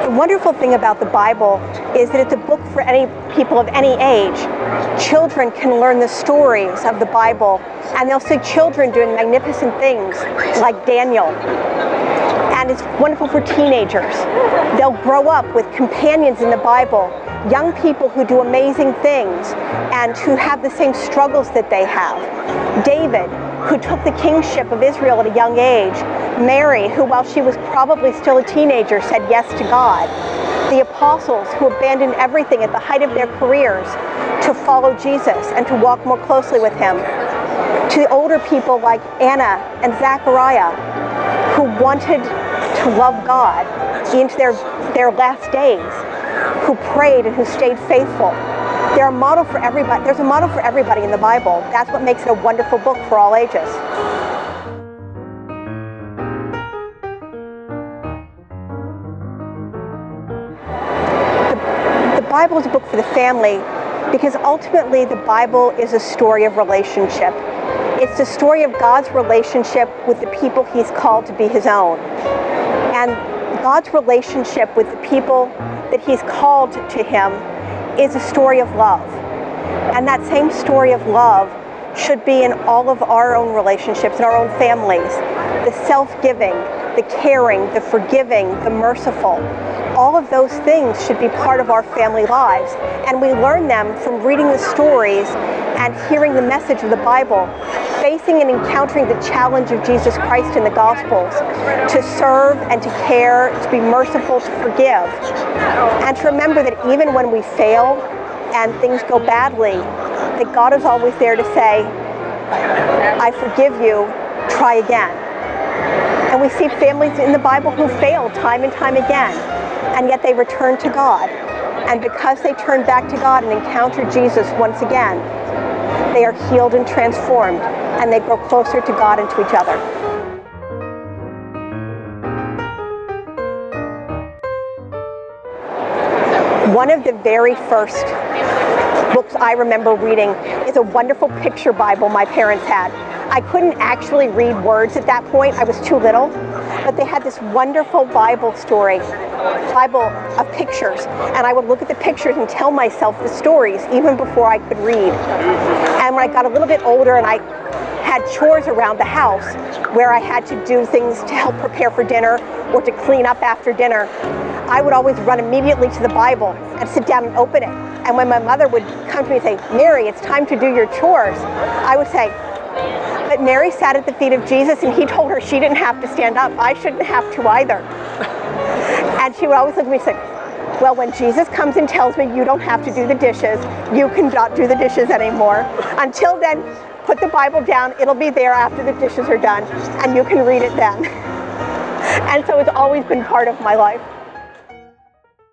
The wonderful thing about the Bible is that it's a book for any people of any age. Children can learn the stories of the Bible, and they'll see children doing magnificent things like Daniel. And it's wonderful for teenagers. They'll grow up with companions in the Bible, young people who do amazing things and who have the same struggles that they have. David, who took the kingship of Israel at a young age. Mary, who while she was probably still a teenager said yes to God. The apostles, who abandoned everything at the height of their careers to follow Jesus and to walk more closely with him. To older people like Anna and Zachariah, who wanted to love God into their last days, who prayed and who stayed faithful. There's a model for everybody in the Bible. That's what makes it a wonderful book for all ages. The Bible is a book for the family because ultimately the Bible is a story of relationship. It's the story of God's relationship with the people he's called to be his own. And God's relationship with the people that he's called to him is a story of love. And that same story of love should be in all of our own relationships, in our own families. The self-giving, the caring, the forgiving, the merciful. All of those things should be part of our family lives. And we learn them from reading the stories and hearing the message of the Bible, facing and encountering the challenge of Jesus Christ in the Gospels, to serve and to care, to be merciful, to forgive, and to remember that even when we fail and things go badly, that God is always there to say, I forgive you, try again. And we see families in the Bible who fail time and time again, and yet they return to God. And because they turn back to God and encounter Jesus once again, they are healed and transformed, and they grow closer to God and to each other. One of the very first books I remember reading is a wonderful picture Bible my parents had. I couldn't actually read words at that point, I was too little, but they had this wonderful Bible of pictures, and I would look at the pictures and tell myself the stories even before I could read. And when I got a little bit older and I had chores around the house where I had to do things to help prepare for dinner or to clean up after dinner, I would always run immediately to the Bible and sit down and open it. And when my mother would come to me and say, Mary, it's time to do your chores, I would say, but Mary sat at the feet of Jesus and he told her she didn't have to stand up. I shouldn't have to either. And she would always look at me and say, well, when Jesus comes and tells me you don't have to do the dishes, you cannot do the dishes anymore. Until then, put the Bible down. It'll be there after the dishes are done, and you can read it then. And so it's always been part of my life.